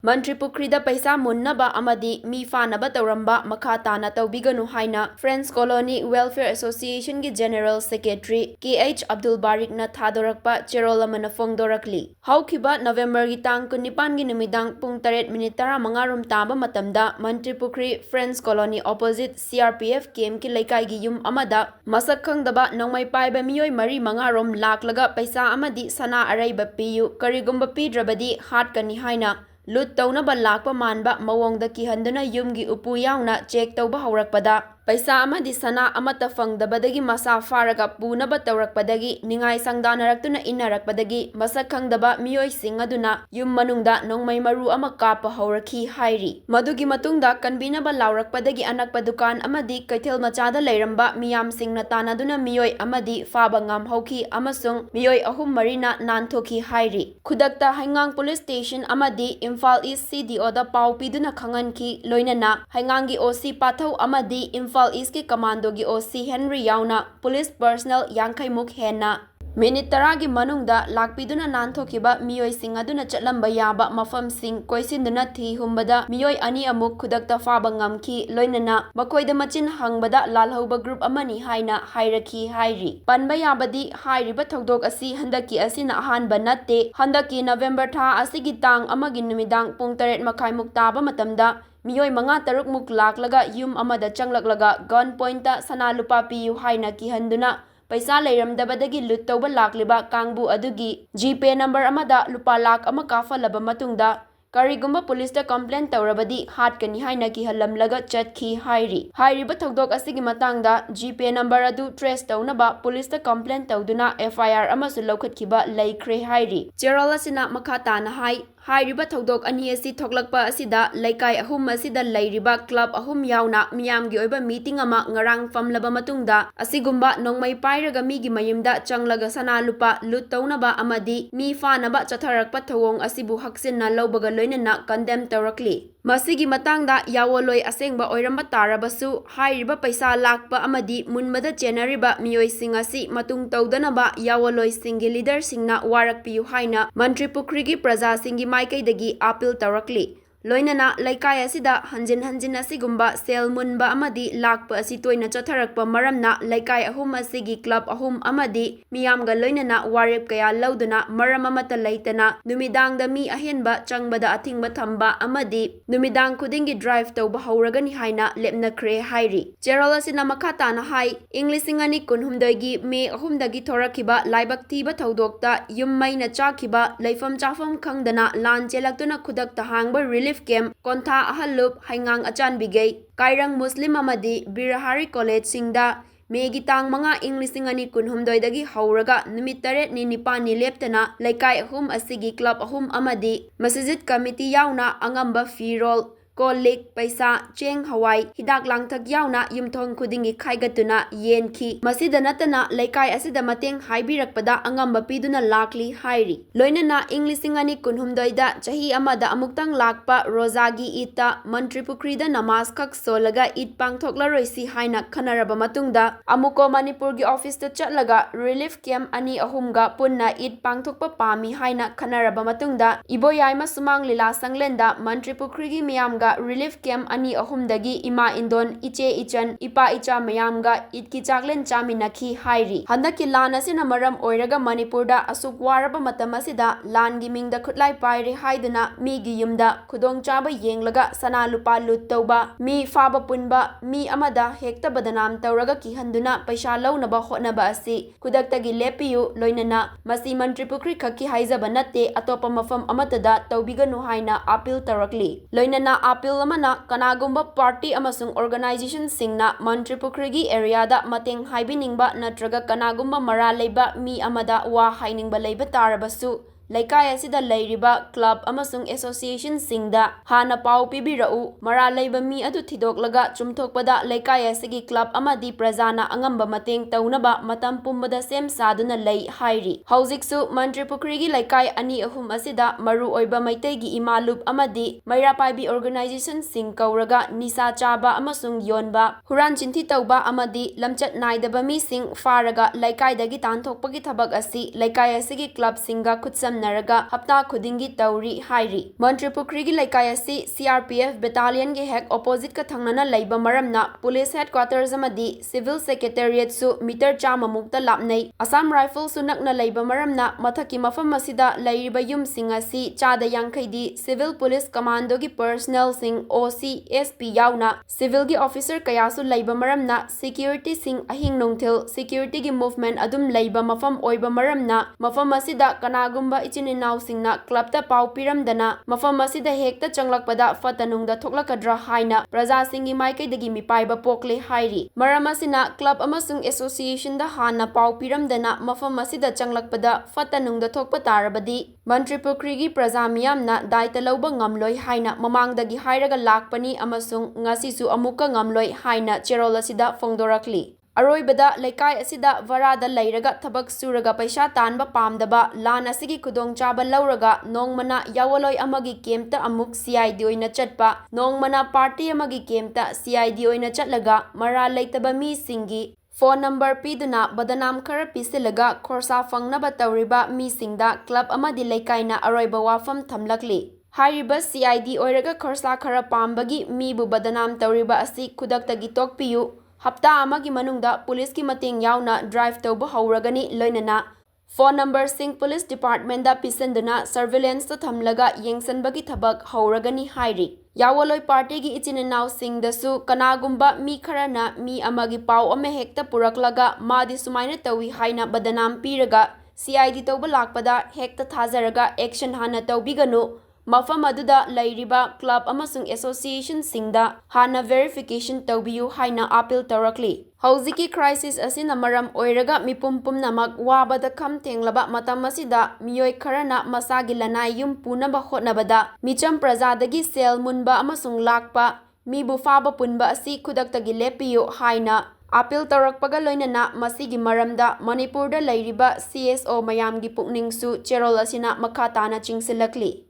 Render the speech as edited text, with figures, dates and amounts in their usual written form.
Mantripukhri Peisa Munnaba Amadi Mi Fanaba Tauramba Makha Tana Toubiganu Haina Friends Colony Welfare Association gi General Secretary KH Abdul Barik na Thadorakpa Cherolamana Fongdorakli Haukiba November gi tang kunipan gi numidang pung 8:15 taba matamda Mantripukhri Friends Colony opposite CRPF camp ki laikai gi yum amada masak khangdaba nongmai paiba miyoi mari mangarom laklaga Peisa amadi sana araiba piyu karigumba pidrabadi hat kani haina lut taunaba lakpa manba mawongda kihanduna yumgi upu yauna check tauba haurakpada Peisa amadi sana amata fangdabadagi masa faraga punaba taurakpadagi ningai sangdanaraktuna inarakpadagi masak khangdaba miyoi sing aduna yum manungda nongmai maru ama kapa haurakhi hairi madugi matungda kanbinaba laurakpadagi anakpa dukan amadi kaithel machada leiramba miyam singna tanaduna miyoi amadi faba ngam hauki amasung miyoi ahum marina nanthoki hairi khudakta haingang police station amadi Imphal East CDO da pau piduna khanganki loinana haingangi OC pathau amadi Imphal East ki commando gi OC Henry yauna police personnel yankai muk henna minute 10 gi manungda lakpiduna nanthokiba miyoi sing aduna chatlamba yaba mafam sing koisinduna thi humbada miyoi ani amuk khudakta faba ngamki loinana makoida machin hangbada lalhauba group amani haina hairakhi hairi panba yabadi hairiba thodok asi handaki asina ahanba natte handaki November tha asigi tang amagi numidang pung 8:30 muk taba matamda miyoi 5-6 muk laklaga yum amada changlaklaga gun point ta sana lupa piyu haina ki handuna Peisa leiramdabadagi lut tauba lakliba kangbu adugi GPay number amada lupa lakh ama kafalaba matungda karigumba police da complain taurabadi hatkani haina ki halamlaga chatki hairi hairiba thodok asigi matangda GPay number adu trace taunaba police da complain tauduna FIR amasu laukhatkiba laikre hairi Cherola sina Makha Tana hairiba thodok ani asi thoklakpa asida laikai ahum asida leiriba club ahum yauna miyam gi oiba meeting ama ngarang famlaba matungda asigumba nongmai pairaga migi mayimda changlaga sana lupa lut taunaba amadi mi fanaba chatharakpa thawong asibu haksinna lawbaga loinana condemn tawrakli masigi matangda yawoloi asengba oiramba tarabasu hairiba Peisa lakpa amadi munbada chenariba miyoi singasi matung taudanaba yawoloi singi leader singna warakpiyu haina Mantripukhri gi praja singi maikaidagi appeal tawrakli loinana laikai asida hanjin asigumba sel munba amadi lakpa asi toina chatharakpa maramna laikai ahum asigi club ahum amadi miyamga loinana warep kaya lauduna maram amata leitana numidangda mi ahenba changbada athingba thamba amadi numidang khudingi drive tauba hauragani haina lepnakre hairi Cherola sina Makha Tana inglisingani kunhumdagi me ahumdagi thorakiba laibak thiba thodokta yummaina chakiba leifam chafam khangdana lan chelaktuna khudakta hangba relief camp kontha ahalup haingang achan bigay kairang muslim amadi birahari college singda megi tang mga inglisingani kunhumdoi dagi hauraga numit 8 ni 9 ni leptana laikai ahum asigi club ahum amadi masjid committee yauna angamba firol kolik Peisa cheng hawai hidak langthak yauna yumthong khudingi khaigatuna yenki masida natana laikai asida mateng haibirakpada angamba piduna lakli hairi loinana inglisingani kunhumdoida chahi amada amuktang lakpa rozagi ita Mantripukhri da namaz khak solaga it pangthoklaroi haina khanaraba matungda amuko Manipur gi office ta chatlaga relief camp ani ahumga punna it pangthokpa pami haina khanaraba matungda iboyai masumang lila sanglenda Mantripukhri gi miyamga relief camp ani ahumdagi ima indon iche ichan ipa icha mayamga itki chaklen chaminakhi hairi handaki lan asina maram oiraga Manipurda asuk waraba matam asida lan gi mingda khutlai paire haiduna mi gi yumda khudong chaba yenglaga sana lupa lut tauba mi faba punba mi amada hekta badanam tauraga ki handuna Peisa launaba hotnaba asi khudaktagi lepiyu loinana masi Mantripukhri khaki haizaba natte atopa mafam amatada Toubiganu haina appeal tarakli loinana appeal amana kanagumba party amasung organization singna Mantripukhri gi area da mateng haibiningba natraga kanagumba mara leiba mi amada wa hainingba leiba tarabasu laikai asida leiriba club amasung association singda hana pau pibirau mara leiba mi adu thidoklaga chumthokpada laikai asigi club amadi prajana angamba mateng taunaba matam pumbada sem saduna lei hairi haujiksu Mantripukhri gi laikai ani ahum asida maru oiba maitai gi imalup amadi maira paibi organization sing kauraga nisa chaba amasung yonba huran chinthi tauba amadi lamchat naidaba mi sing faraga laikai dagi tanthokpagi thabak asi laikai asigi club singa khutsam ꯆꯥꯡꯗꯝꯅꯔꯒ ꯍꯞꯇꯥ ꯈꯨꯗꯤꯡꯒꯤ ꯇꯧꯔꯤ ꯍꯥꯏꯔꯤ꯫ ꯃꯟꯇ꯭ꯔꯤꯄꯨꯈ꯭ꯔꯤꯒꯤ ꯂꯩꯀꯥꯏ ꯑꯁꯤ CRPF ꯕꯦꯇꯥꯂꯤꯌꯟꯒꯤ ꯍꯦꯛ ꯑꯣꯄꯣꯖꯤꯠꯀ ꯊꯪꯅꯅ ꯂꯩꯕ ꯃꯔꯝꯅ ꯄꯨꯂꯤꯁ ꯍꯦꯗꯀ꯭ꯋꯥꯔꯇꯔꯁ ꯑꯃꯗꯤ ꯁꯤꯚꯤꯜ ꯁꯦꯀ꯭ꯔꯦꯇꯦꯔꯤꯌꯦꯠꯁꯨ ꯃꯤꯇꯔ 100ꯃꯨꯛꯇ ꯂꯥꯞꯅꯩ꯫ ꯑꯁꯥꯝ ꯔꯥꯏꯐꯜꯁꯨ ꯅꯛꯅ ꯂꯩꯕ ꯃꯔꯝꯅ ꯃꯊꯛꯀꯤ ꯃꯐꯝ ꯑꯁꯤꯗ ꯂꯩꯔꯤꯕ ꯌꯨꯝꯁꯤꯡ ꯑꯁꯤ ꯆꯥꯗ 50ꯗꯤ ꯁꯤꯚꯤꯜ ꯄꯨꯂꯤꯁ ꯀꯃꯥꯟꯗꯣꯒꯤ ꯄꯔꯁꯅꯦꯜꯁꯤꯡ OC, SP ꯌꯥꯎꯅ ꯁꯤꯚꯤꯜꯒꯤ ꯑꯣꯐꯤꯁꯔ ꯀꯌꯥꯁꯨ ꯂꯩꯕ ꯃꯔꯝꯅ ꯁꯦꯀ꯭ꯌꯨꯔꯤꯇꯤꯁꯤꯡ ꯑꯍꯤꯡ ꯅꯨꯡꯊꯤꯜ ꯁꯦꯀ꯭ꯌꯨꯔꯤꯇꯤꯒꯤ ꯃꯨꯚꯃꯦꯟꯠ ꯑꯗꯨꯝ ꯂꯩꯕ ꯃꯐꯝ ꯑꯣꯏꯕ ꯃꯔꯝꯅ ꯃꯐꯝ ꯑꯁꯤꯗ ꯀꯅꯥꯒꯨꯝꯕ ꯏꯆꯤꯟ ꯏꯅꯥꯎꯁꯤꯡꯅ ꯀ꯭ꯂꯕꯇ ꯄꯥꯎ ꯄꯤꯔꯝꯗꯅ ꯃꯐꯝ ꯑꯁꯤꯗ ꯍꯦꯛꯇ ꯆꯪꯂꯛꯄꯗ ꯐꯠꯇ ꯅꯨꯡꯗ ꯊꯣꯛꯂꯛꯀꯗ꯭ꯔꯥ ꯍꯥꯏꯅ प्रजाꯁꯤꯡꯒꯤ माꯏꯀꯩꯗꯒꯤ ꯃꯤꯄꯥꯏꯕ ꯄꯣꯛꯂꯦ ꯍꯥꯏꯔꯤ꯫ ꯃꯔꯝ ꯑꯁꯤꯅ ꯀ꯭ꯂꯕ ꯑꯃꯁꯨꯡ ꯑꯦꯁꯣꯁꯤꯌꯦꯁꯟꯗ ꯍꯥꯟꯅ ꯄꯥꯎ ꯄꯤꯔꯝꯗꯅ ꯃꯐꯝ ꯑꯁꯤꯗ ꯆꯪꯂꯛꯄꯗ ꯐꯠꯇ ꯅꯨꯡꯗ ꯊꯣꯛꯄ ꯇꯥꯔꯕꯗꯤ ꯃꯟꯇ꯭ꯔꯤꯄꯨꯈ꯭ꯔꯤꯒꯤ ꯄ꯭ꯔꯖꯥ ꯃꯤꯌꯥꯝꯅ ꯗꯥꯏꯇ ꯂꯧꯕ ꯉꯝꯂꯣꯏ ꯍꯥꯏꯅ ꯃꯃꯥꯡꯗꯒꯤ ꯍꯥꯏꯔꯒ ꯂꯥꯛꯄꯅꯤ ꯑꯃꯁꯨꯡ ꯉꯁꯤꯁꯨ ꯑꯃꯨꯛꯀ ꯉꯝꯂꯣꯏ ꯍꯥꯏꯅ ꯆꯦꯔꯣꯜ ꯑꯁꯤꯗ ꯐꯣꯡꯗꯣꯔꯛꯂꯤ꯫ ꯑꯔꯣꯏꯕꯗ ꯂꯩꯀꯥꯏ ꯑꯁꯤꯗ ꯚꯔꯥꯗ ꯂꯩꯔꯒ ꯊꯕꯛ ꯁꯨꯔꯒ ꯄꯩꯁꯥ ꯇꯥꯟꯕ ꯄꯥꯝꯗꯕ, ꯂꯥꯟ ꯑꯁꯤꯒꯤ ꯈꯨꯗꯣꯡꯆꯥꯕ ꯂꯧꯔꯒ ꯅꯣꯡꯃꯅ ꯌꯥꯋꯣꯜꯂꯣꯏ ꯑꯃꯒꯤ ꯀꯦꯝꯞꯇ ꯑꯃꯨꯛ CID ꯑꯣꯏꯅ ꯆꯠꯄ, ꯅꯣꯡꯃꯅ ꯄꯥꯔꯇꯤ ꯑꯃꯒꯤ ꯀꯦꯝꯞꯇ CID ꯑꯣꯏꯅ ꯆꯠꯂꯒ ꯃꯔꯥꯜ ꯂꯩꯇꯕ ꯃꯤꯁꯤꯡꯒꯤ ꯐꯣꯟ ꯅꯝꯕꯔ ꯄꯤꯗꯨꯅ ꯕꯗꯅꯥꯝ ꯈꯔ ꯄꯤꯁꯤꯜꯂꯒ ꯈꯣꯔꯁꯥ ꯐꯪꯅꯕ ꯇꯧꯔꯤꯕ ꯃꯤꯁꯤꯡꯗ ꯀ꯭ꯂꯕ ꯑꯃꯗꯤ ꯂꯩꯀꯥꯏꯅ ꯑꯔꯣꯏꯕ ꯋꯥꯐꯝ ꯊꯝꯂꯛꯂꯤ꯫ ꯍꯥꯏꯔꯤꯕ CID ꯑꯣꯏꯔꯒ ꯈꯣꯔꯁꯥ ꯈꯔ ꯄꯥꯝꯕꯒꯤ ꯃꯤꯕꯨ ꯕꯗꯅꯥꯝ ꯇꯧꯔꯤꯕ ꯑꯁꯤ ꯈꯨꯗꯛꯇꯒꯤ ꯇꯣꯛꯄꯤꯌꯨ꯫ ꯍꯞꯇꯥ ꯑꯃꯒꯤ ꯃꯅꯨꯡꯗ ꯄꯨꯂꯤꯁꯀꯤ ꯃꯇꯦꯡ ꯌꯥꯎꯅ ꯗ꯭ꯔꯥꯏꯚ ꯇꯧꯕ ꯍꯧꯔꯒꯅꯤ, ꯂꯣꯏꯅꯅ ꯐꯣꯟ ꯅꯝꯕꯔꯁꯤꯡ ꯄꯨꯂꯤꯁ ꯗꯤꯄꯥꯔꯠꯃꯦꯟꯠꯗ ꯄꯤꯁꯤꯟꯗꯨꯅ ꯁꯔꯚꯤꯂꯦꯟꯁꯇ ꯊꯝꯂꯒ ꯌꯦꯡꯁꯟꯕꯒꯤ ꯊꯕꯛ ꯍꯧꯔꯒꯅꯤ ꯍꯥꯏꯔꯤ꯫ ꯌꯥꯋꯣꯜꯂꯣꯏ ꯄꯥꯔꯇꯤꯒꯤ ꯏꯆꯤꯟ ꯏꯅꯥꯎꯁꯤꯡꯗꯁꯨ ꯀꯅꯥꯒꯨꯝꯕ ꯃꯤ ꯈꯔꯅ ꯃꯤ ꯑꯃꯒꯤ ꯄꯥꯎ ꯑꯃ ꯍꯦꯛꯇ ꯄꯨꯔꯛꯂꯒ ꯃꯥꯗꯤ ꯁꯨꯃꯥꯏꯅ ꯇꯧꯏ ꯍꯥꯏꯅ ꯕꯗꯅꯥꯝ ꯄꯤꯔꯒ CID ꯇꯧꯕ ꯂꯥꯛꯄꯗ ꯍꯦꯛꯇ ꯊꯥꯖꯔꯒ ꯑꯦꯛꯁꯟ ꯍꯥꯟꯅ ꯇꯧꯕꯤꯒꯅꯨ꯫ ꯃꯐꯝ ꯑꯗꯨꯗ ꯂꯩꯔꯤꯕ ꯀ꯭ꯂꯕ ꯑꯃꯁꯨꯡ ꯑꯦꯁꯣꯁꯤꯌꯦꯁꯟꯁꯤꯡꯗ ꯍꯥꯟꯅ ꯚꯦꯔꯤꯐꯤꯀꯦꯁꯟ ꯇꯧꯕꯤꯌꯨ ꯍꯥꯏꯅ ꯑꯥꯄꯤꯜ ꯇꯧꯔꯛꯂꯤ꯫ ꯍꯧꯖꯤꯛꯀꯤ ꯀ꯭ꯔꯥꯏꯁꯤꯁ ꯑꯁꯤꯅ ꯃꯔꯝ ꯑꯣꯏꯔꯒ ꯃꯤꯄꯨꯝ ꯄꯨꯝꯅꯃꯛ ꯋꯥꯕꯗ ꯈꯝ ꯊꯦꯡꯂꯕ ꯃꯇꯝ ꯑꯁꯤꯗ ꯃꯤꯑꯣꯏ ꯈꯔꯅ ꯃꯁꯥꯒꯤ ꯂꯅꯥꯏ ꯌꯨꯝ ꯄꯨꯅꯕ ꯍꯣꯠꯅꯕꯗ ꯃꯤꯆꯝ ꯄ꯭ꯔꯖꯥꯗꯒꯤ ꯁꯦꯜ ꯃꯨꯟꯕ ꯑꯃꯁꯨꯡ ꯂꯥꯛꯄ, ꯃꯤꯕꯨ ꯐꯥꯕ ꯄꯨꯟꯕ ꯑꯁꯤ ꯈꯨꯗꯛꯇꯒꯤ ꯂꯦꯞꯄꯤꯌꯨ ꯍꯥꯏꯅ ꯑꯥꯄꯤꯜ ꯇꯧꯔꯛꯄꯒ ꯂꯣꯏꯅꯅ ꯃꯁꯤꯒꯤ ꯃꯔꯝꯗ ꯃꯅꯤꯄꯨꯔꯗ ꯂꯩꯔꯤꯕ CSO ꯃꯌꯥꯝꯒꯤ ꯄꯨꯛꯅꯤꯡꯁꯨ ꯆꯦꯔꯣꯜ ꯑꯁꯤꯅ ꯃꯈꯥ ꯇꯥꯅ ꯆꯤꯡꯁꯤꯜꯂꯛꯂꯤ꯫